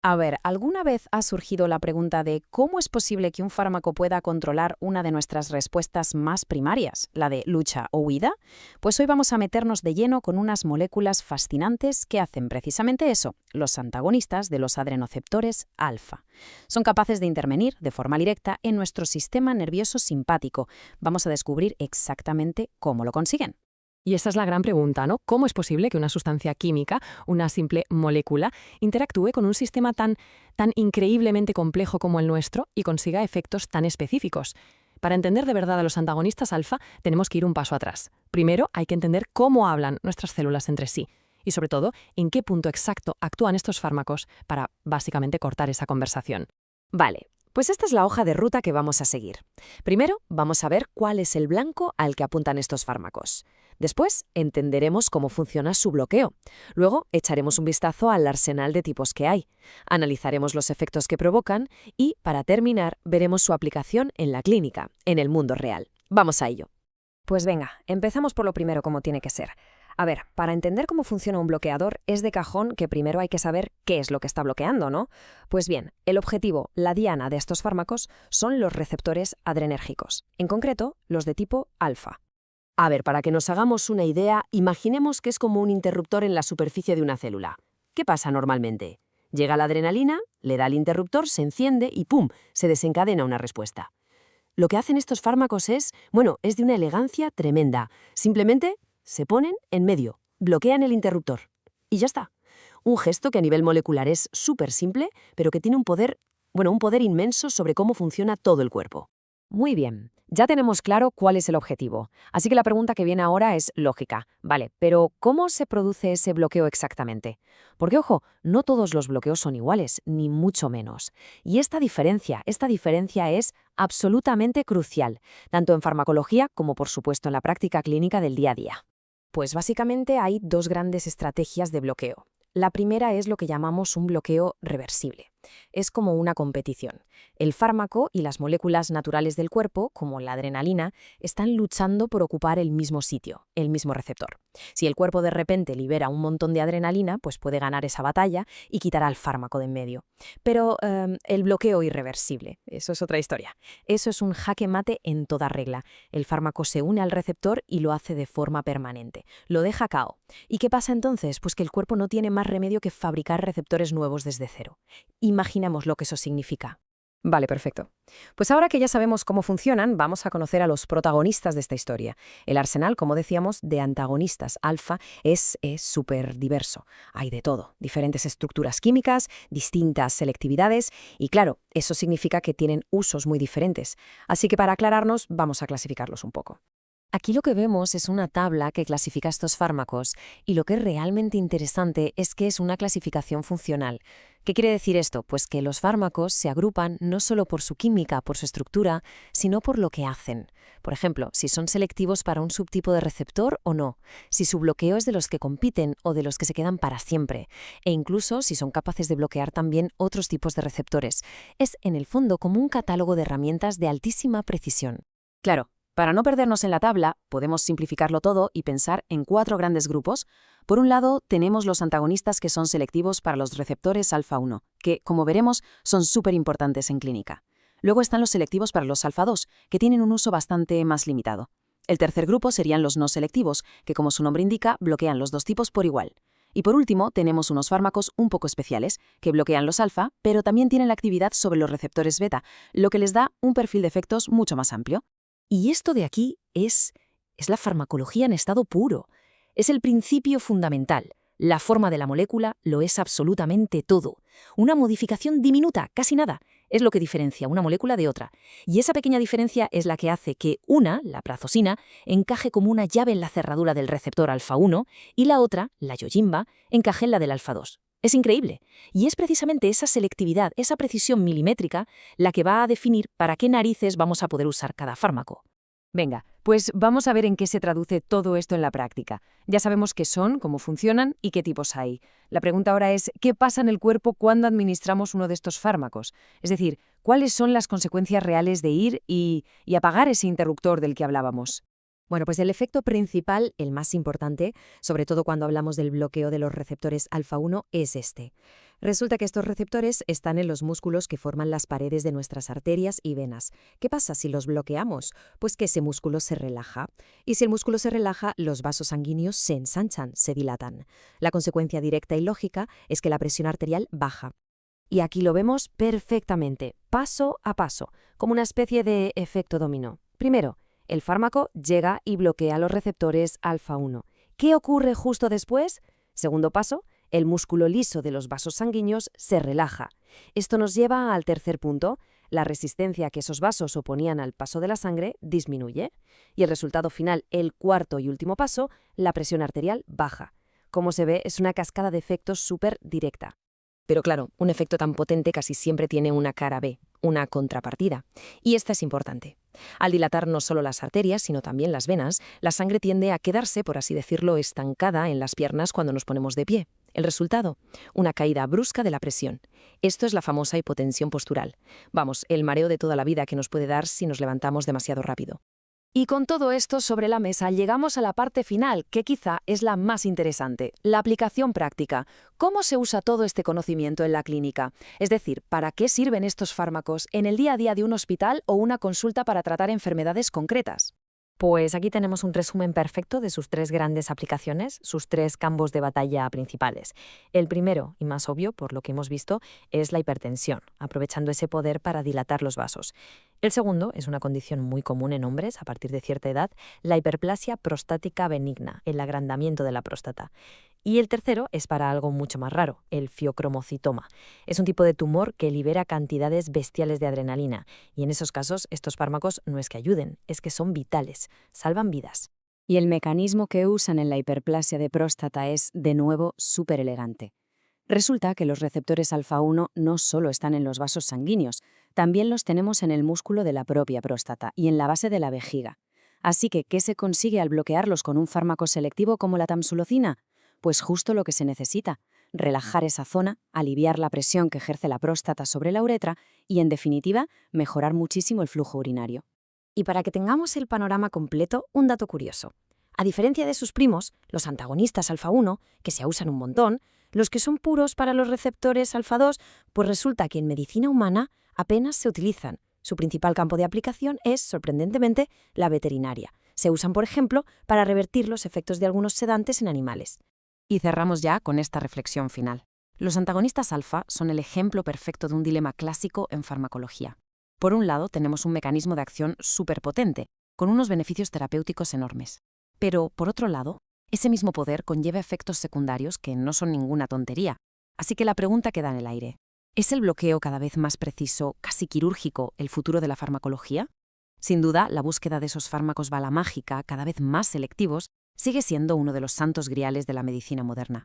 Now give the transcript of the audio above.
A ver, ¿alguna vez ha surgido la pregunta de cómo es posible que un fármaco pueda controlar una de nuestras respuestas más primarias, la de lucha o huida? Pues hoy vamos a meternos de lleno con unas moléculas fascinantes que hacen precisamente eso, los antagonistas de los adrenoceptores alfa. Son capaces de intervenir de forma directa en nuestro sistema nervioso simpático. Vamos a descubrir exactamente cómo lo consiguen. Y esa es la gran pregunta, ¿no? ¿Cómo es posible que una sustancia química, una simple molécula, interactúe con un sistema tan increíblemente complejo como el nuestro y consiga efectos tan específicos? Para entender de verdad a los antagonistas alfa, tenemos que ir un paso atrás. Primero, hay que entender cómo hablan nuestras células entre sí y, sobre todo, en qué punto exacto actúan estos fármacos para, básicamente, cortar esa conversación. Vale, pues esta es la hoja de ruta que vamos a seguir. Primero, vamos a ver cuál es el blanco al que apuntan estos fármacos. Después, entenderemos cómo funciona su bloqueo. Luego, echaremos un vistazo al arsenal de tipos que hay. Analizaremos los efectos que provocan y, para terminar, veremos su aplicación en la clínica, en el mundo real. Vamos a ello. Pues venga, empezamos por lo primero como tiene que ser. A ver, para entender cómo funciona un bloqueador es de cajón que primero hay que saber qué es lo que está bloqueando, ¿no? Pues bien, el objetivo, la diana de estos fármacos, son los receptores adrenérgicos, en concreto los de tipo alfa. A ver, para que nos hagamos una idea, imaginemos que es como un interruptor en la superficie de una célula. ¿Qué pasa normalmente? Llega la adrenalina, le da al interruptor, se enciende y ¡pum!, se desencadena una respuesta. Lo que hacen estos fármacos es de una elegancia tremenda. Simplemente se ponen en medio, bloquean el interruptor. Y ya está. Un gesto que a nivel molecular es súper simple, pero que tiene un poder inmenso sobre cómo funciona todo el cuerpo. Muy bien, ya tenemos claro cuál es el objetivo. Así que la pregunta que viene ahora es lógica. Vale, pero ¿cómo se produce ese bloqueo exactamente? Porque, ojo, no todos los bloqueos son iguales, ni mucho menos. Y esta diferencia es absolutamente crucial, tanto en farmacología como, por supuesto, en la práctica clínica del día a día. Pues básicamente hay dos grandes estrategias de bloqueo. La primera es lo que llamamos un bloqueo reversible. Es como una competición. El fármaco y las moléculas naturales del cuerpo, como la adrenalina, están luchando por ocupar el mismo sitio, el mismo receptor. Si el cuerpo de repente libera un montón de adrenalina, pues puede ganar esa batalla y quitar al fármaco de en medio. Pero el bloqueo irreversible, eso es otra historia. Eso es un jaque mate en toda regla. El fármaco se une al receptor y lo hace de forma permanente. Lo deja KO. ¿Y qué pasa entonces? Pues que el cuerpo no tiene más remedio que fabricar receptores nuevos desde cero. Imaginemos lo que eso significa. Vale, perfecto. Pues ahora que ya sabemos cómo funcionan, vamos a conocer a los protagonistas de esta historia. El arsenal, como decíamos, de antagonistas alfa es súper diverso. Hay de todo, diferentes estructuras químicas, distintas selectividades y claro, eso significa que tienen usos muy diferentes. Así que para aclararnos, vamos a clasificarlos un poco. Aquí lo que vemos es una tabla que clasifica estos fármacos y lo que es realmente interesante es que es una clasificación funcional. ¿Qué quiere decir esto? Pues que los fármacos se agrupan no solo por su química, por su estructura, sino por lo que hacen. Por ejemplo, si son selectivos para un subtipo de receptor o no, si su bloqueo es de los que compiten o de los que se quedan para siempre, e incluso si son capaces de bloquear también otros tipos de receptores. Es, en el fondo, como un catálogo de herramientas de altísima precisión. Claro. Para no perdernos en la tabla, podemos simplificarlo todo y pensar en 4 grandes grupos. Por un lado, tenemos los antagonistas que son selectivos para los receptores alfa-1, que, como veremos, son súper importantes en clínica. Luego están los selectivos para los alfa-2, que tienen un uso bastante más limitado. El tercer grupo serían los no selectivos, que, como su nombre indica, bloquean los dos tipos por igual. Y por último, tenemos unos fármacos un poco especiales, que bloquean los alfa, pero también tienen la actividad sobre los receptores beta, lo que les da un perfil de efectos mucho más amplio. Y esto de aquí es la farmacología en estado puro. Es el principio fundamental. La forma de la molécula lo es absolutamente todo. Una modificación diminuta, casi nada, es lo que diferencia una molécula de otra. Y esa pequeña diferencia es la que hace que una, la prazosina, encaje como una llave en la cerradura del receptor alfa-1 y la otra, la yoyimba, encaje en la del alfa-2. Es increíble. Y es precisamente esa selectividad, esa precisión milimétrica, la que va a definir para qué narices vamos a poder usar cada fármaco. Venga, pues vamos a ver en qué se traduce todo esto en la práctica. Ya sabemos qué son, cómo funcionan y qué tipos hay. La pregunta ahora es, ¿qué pasa en el cuerpo cuando administramos uno de estos fármacos? Es decir, ¿cuáles son las consecuencias reales de ir y apagar ese interruptor del que hablábamos? Bueno, pues el efecto principal, el más importante, sobre todo cuando hablamos del bloqueo de los receptores alfa-1, es este. Resulta que estos receptores están en los músculos que forman las paredes de nuestras arterias y venas. ¿Qué pasa si los bloqueamos? Pues que ese músculo se relaja. Y si el músculo se relaja, los vasos sanguíneos se ensanchan, se dilatan. La consecuencia directa y lógica es que la presión arterial baja. Y aquí lo vemos perfectamente, paso a paso, como una especie de efecto dominó. Primero, el fármaco llega y bloquea los receptores alfa 1. ¿Qué ocurre justo después? Segundo paso, el músculo liso de los vasos sanguíneos se relaja. Esto nos lleva al tercer punto. La resistencia que esos vasos oponían al paso de la sangre disminuye. Y el resultado final, el cuarto y último paso, la presión arterial baja. Como se ve, es una cascada de efectos súper directa. Pero claro, un efecto tan potente casi siempre tiene una cara B, una contrapartida. Y esta es importante. Al dilatar no solo las arterias, sino también las venas, la sangre tiende a quedarse, por así decirlo, estancada en las piernas cuando nos ponemos de pie. El resultado, una caída brusca de la presión. Esto es la famosa hipotensión postural. Vamos, el mareo de toda la vida que nos puede dar si nos levantamos demasiado rápido. Y con todo esto sobre la mesa llegamos a la parte final, que quizá es la más interesante, la aplicación práctica. ¿Cómo se usa todo este conocimiento en la clínica? Es decir, ¿para qué sirven estos fármacos en el día a día de un hospital o una consulta para tratar enfermedades concretas? Pues aquí tenemos un resumen perfecto de sus tres grandes aplicaciones, sus tres campos de batalla principales. El primero, y más obvio por lo que hemos visto, es la hipertensión, aprovechando ese poder para dilatar los vasos. El segundo es una condición muy común en hombres a partir de cierta edad, la hiperplasia prostática benigna, el agrandamiento de la próstata. Y el tercero es para algo mucho más raro, el fiocromocitoma. Es un tipo de tumor que libera cantidades bestiales de adrenalina, y en esos casos estos fármacos no es que ayuden, es que son vitales, salvan vidas. Y el mecanismo que usan en la hiperplasia de próstata es, de nuevo, súper elegante. Resulta que los receptores alfa 1 no solo están en los vasos sanguíneos, también los tenemos en el músculo de la propia próstata y en la base de la vejiga. Así que, ¿qué se consigue al bloquearlos con un fármaco selectivo como la tamsulosina? Pues justo lo que se necesita, relajar esa zona, aliviar la presión que ejerce la próstata sobre la uretra y, en definitiva, mejorar muchísimo el flujo urinario. Y para que tengamos el panorama completo, un dato curioso. A diferencia de sus primos, los antagonistas alfa 1, que se usan un montón, los que son puros para los receptores alfa 2, pues resulta que en medicina humana apenas se utilizan. Su principal campo de aplicación es, sorprendentemente, la veterinaria. Se usan, por ejemplo, para revertir los efectos de algunos sedantes en animales. Y cerramos ya con esta reflexión final. Los antagonistas alfa son el ejemplo perfecto de un dilema clásico en farmacología. Por un lado, tenemos un mecanismo de acción superpotente, con unos beneficios terapéuticos enormes. Pero, por otro lado, ese mismo poder conlleva efectos secundarios que no son ninguna tontería. Así que la pregunta queda en el aire. ¿Es el bloqueo cada vez más preciso, casi quirúrgico, el futuro de la farmacología? Sin duda, la búsqueda de esos fármacos bala mágica, cada vez más selectivos, sigue siendo uno de los santos griales de la medicina moderna.